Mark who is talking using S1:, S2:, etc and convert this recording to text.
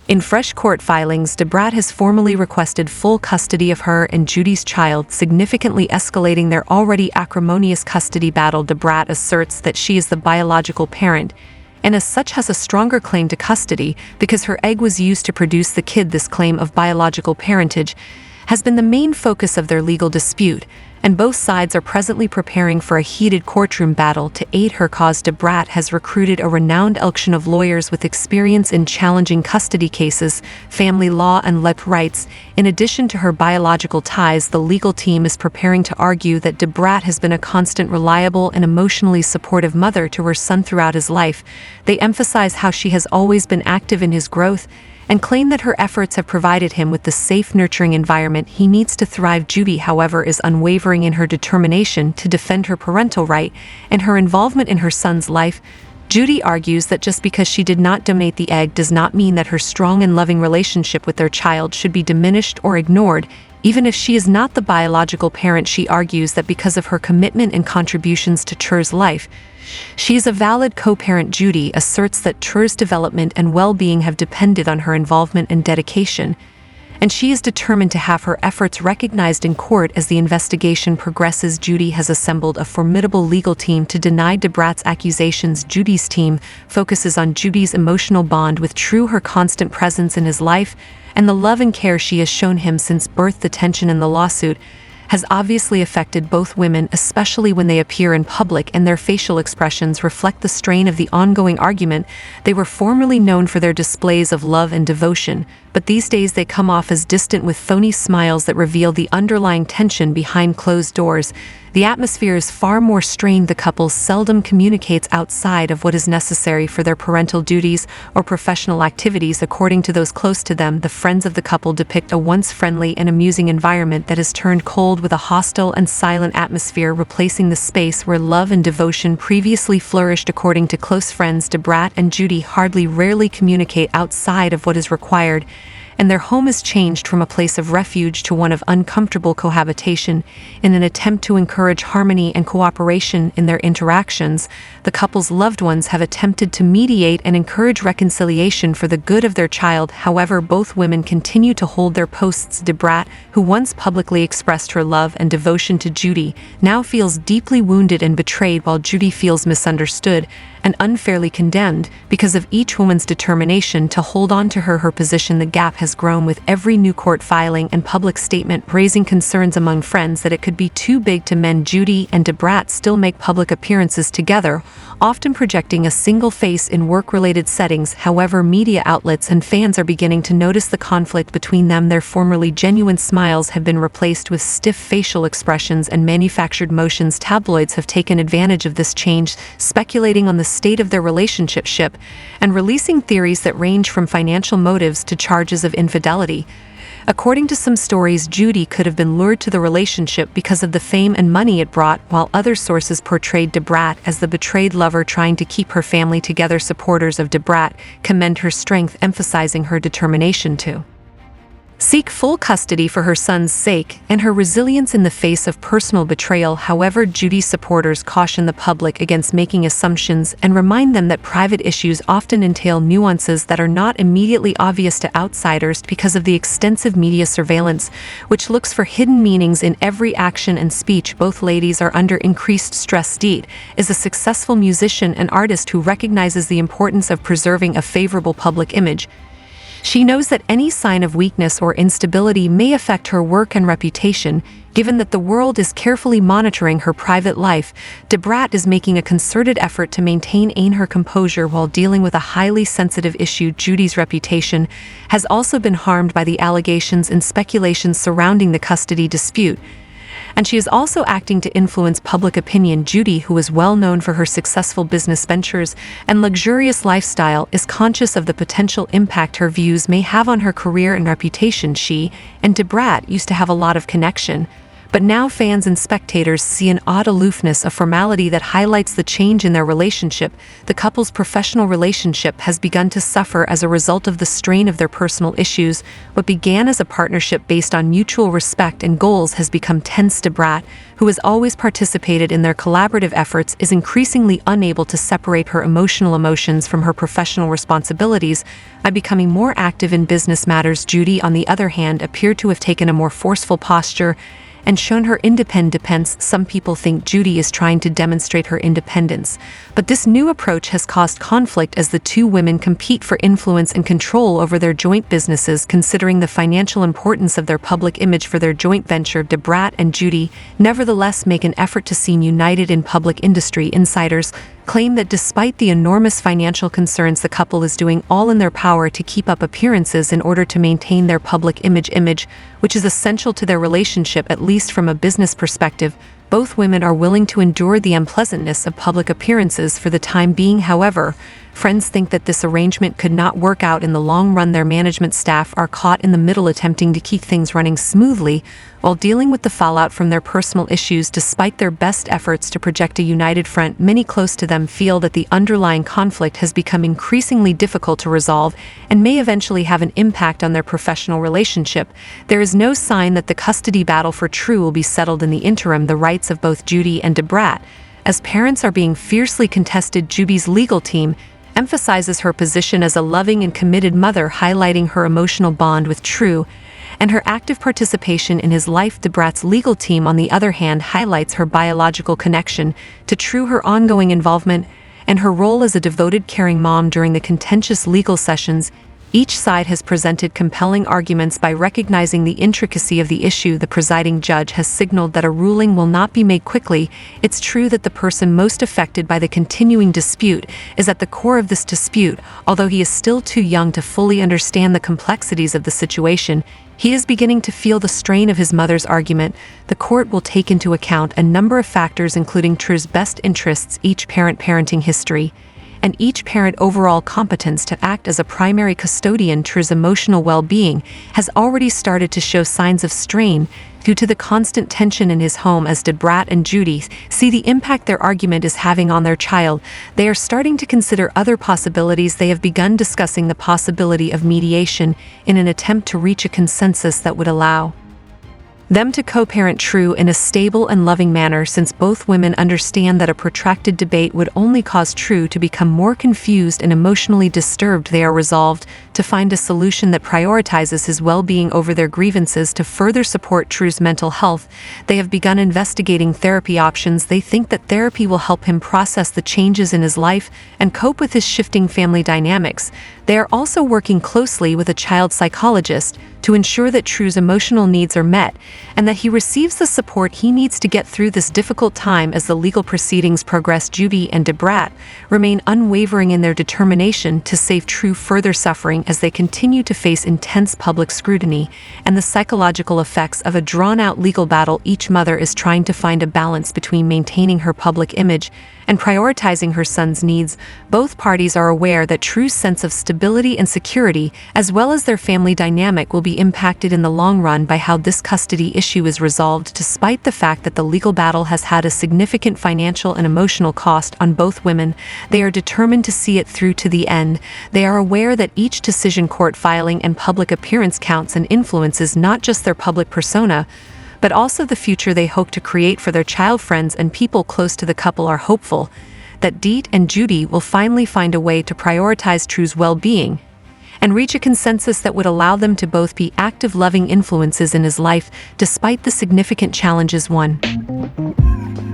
S1: In fresh court filings, dabrat has formally requested full custody of her and Judy's child, significantly escalating their already acrimonious custody battle. Dabrat asserts that she is the biological parent, and as such has a stronger claim to custody because her egg was used to produce the kid. This claim of biological parentage has been the main focus of their legal dispute, and both sides are presently preparing for a heated courtroom battle. To aid her cause, dabrat has recruited a renowned collection of lawyers with experience in challenging custody cases, family law, and lep rights. In addition to her biological ties, the legal team is preparing to argue that dabrat has been a constant, reliable, and emotionally supportive mother to her son throughout his life. They emphasize how she has always been active in his growth and claim that her efforts have provided him with the safe, nurturing environment he needs to thrive. Judy, however, is unwavering in her determination to defend her parental right and her involvement in her son's life. Judy argues that just because she did not donate the egg does not mean that her strong and loving relationship with their child should be diminished or ignored. Even if she is not the biological parent, she argues that because of her commitment and contributions to Cher's life, she is a valid co-parent. Judy asserts that Cher's development and well-being have depended on her involvement and dedication, and she is determined to have her efforts recognized in court. As the investigation progresses, Judy has assembled a formidable legal team to deny dabrat's accusations. Judy's team focuses on Judy's emotional bond with True, her constant presence in his life, and the love and care she has shown him since birth. The tension in the lawsuit has obviously affected both women, especially when they appear in public and their facial expressions reflect the strain of the ongoing argument. They were formerly known for their displays of love and devotion, but these days they come off as distant with phony smiles that reveal the underlying tension behind closed doors. The atmosphere is far more strained. The couple seldom communicates outside of what is necessary for their parental duties or professional activities. According to those close to them, the friends of the couple depict a once friendly and amusing environment that has turned cold, with a hostile and silent atmosphere replacing the space where love and devotion previously flourished. According to close friends, dabrat and Judy hardly rarely communicate outside of what is required, and their home is changed from a place of refuge to one of uncomfortable cohabitation. In an attempt to encourage harmony and cooperation in their interactions, the couple's loved ones have attempted to mediate and encourage reconciliation for the good of their child. However, both women continue to hold their posts. Dabrat, who once publicly expressed her love and devotion to Judy, now feels deeply wounded and betrayed, while Judy feels misunderstood and unfairly condemned because of each woman's determination to hold on to her position. The gap has grown with every new court filing and public statement, raising concerns among friends that it could be too big to mend. Judy and dabrat still make public appearances together, often projecting a single face in work-related settings. However, media outlets and fans are beginning to notice the conflict between them. Their formerly genuine smiles have been replaced with stiff facial expressions and manufactured motions. Tabloids have taken advantage of this change, speculating on the state of their relationship and releasing theories that range from financial motives to charges of infidelity. According to some stories, Judy could have been lured to the relationship because of the fame and money it brought, while other sources portrayed dabrat as the betrayed lover trying to keep her family together. Supporters of dabrat commend her strength, emphasizing her determination to seek full custody for her son's sake and her resilience in the face of personal betrayal. However, Judy's supporters caution the public against making assumptions and remind them that private issues often entail nuances that are not immediately obvious to outsiders because of the extensive media surveillance, which looks for hidden meanings in every action and speech. Both ladies are under increased stress. Deet is a successful musician and artist who recognizes the importance of preserving a favorable public image. She knows that any sign of weakness or instability may affect her work and reputation. Given that the world is carefully monitoring her private life, dabrat is making a concerted effort to maintain her composure while dealing with a highly sensitive issue. Judy's reputation has also been harmed by the allegations and speculations surrounding the custody dispute, and she is also acting to influence public opinion. Judy, who is well known for her successful business ventures and luxurious lifestyle, is conscious of the potential impact her views may have on her career and reputation. She and dabrat used to have a lot of connection, But now fans and spectators see an odd aloofness, a formality that highlights the change in their relationship. The couple's professional relationship has begun to suffer as a result of the strain of their personal issues. What began as a partnership based on mutual respect and goals has become tense. Brat, who has always participated in their collaborative efforts, is increasingly unable to separate her emotions from her professional responsibilities by becoming more active in business matters. Judy, on the other hand, appeared to have taken a more forceful posture and shown her independence. Some people think Judy is trying to demonstrate her independence, but this new approach has caused conflict as the two women compete for influence and control over their joint businesses. Considering the financial importance of their public image for their joint venture, Brat and Judy nevertheless make an effort to seem united in public. Industry insiders claim that despite the enormous financial concerns, the couple is doing all in their power to keep up appearances in order to maintain their public image, which is essential to their relationship, at least from a business perspective. Both women are willing to endure the unpleasantness of public appearances for the time being. However, friends think that this arrangement could not work out in the long run. Their management staff are caught in the middle, attempting to keep things running smoothly while dealing with the fallout from their personal issues. Despite their best efforts to project a united front, many close to them feel that the underlying conflict has become increasingly difficult to resolve and may eventually have an impact on their professional relationship. There is no sign that the custody battle for True will be settled in the interim. The rights of both Judy and Brat as parents are being fiercely contested. Judy's legal team emphasizes her position as a loving and committed mother, highlighting her emotional bond with True and her active participation in his life. Brat's legal team, on the other hand, highlights her biological connection to True, her ongoing involvement, and her role as a devoted, caring mom during the contentious legal sessions. Each side has presented compelling arguments by recognizing the intricacy of the issue. The presiding judge has signaled that a ruling will not be made quickly. It's true that the person most affected by the continuing dispute is at the core of this dispute. Although he is still too young to fully understand the complexities of the situation, he is beginning to feel the strain of his mother's argument. The court will take into account a number of factors, including True's best interests, each parent parenting history, and each parent overall competence to act as a primary custodian. True's emotional well-being has already started to show signs of strain due to the constant tension in his home. As Brat and Judy see the impact their argument is having on their child, they are starting to consider other possibilities. They have begun discussing the possibility of mediation in an attempt to reach a consensus that would allow them to co-parent True in a stable and loving manner. Since both women understand that a protracted debate would only cause True to become more confused and emotionally disturbed, they are resolved to find a solution that prioritizes his well-being over their grievances. To further support True's mental health, they have begun investigating therapy options. They think that therapy will help him process the changes in his life and cope with his shifting family dynamics. They are also working closely with a child psychologist to ensure that True's emotional needs are met and that he receives the support he needs to get through this difficult time. As the legal proceedings progress, Judy and Brat remain unwavering in their determination to save True further suffering as they continue to face intense public scrutiny and the psychological effects of a drawn-out legal battle. Each mother is trying to find a balance between maintaining her public image and prioritizing her son's needs. Both parties are aware that True's sense of stability and security, as well as their family dynamic, will be impacted in the long run by how this custody issue is resolved. Despite the fact that the legal battle has had a significant financial and emotional cost on both women, they are determined to see it through to the end. They are aware that each decision, court filing, and public appearance counts and influences not just their public persona, but also the future they hope to create for their child. Friends and people close to the couple are hopeful that Deet and Judy will finally find a way to prioritize True's well-being and reach a consensus that would allow them to both be active, loving influences in his life despite the significant challenges. 1.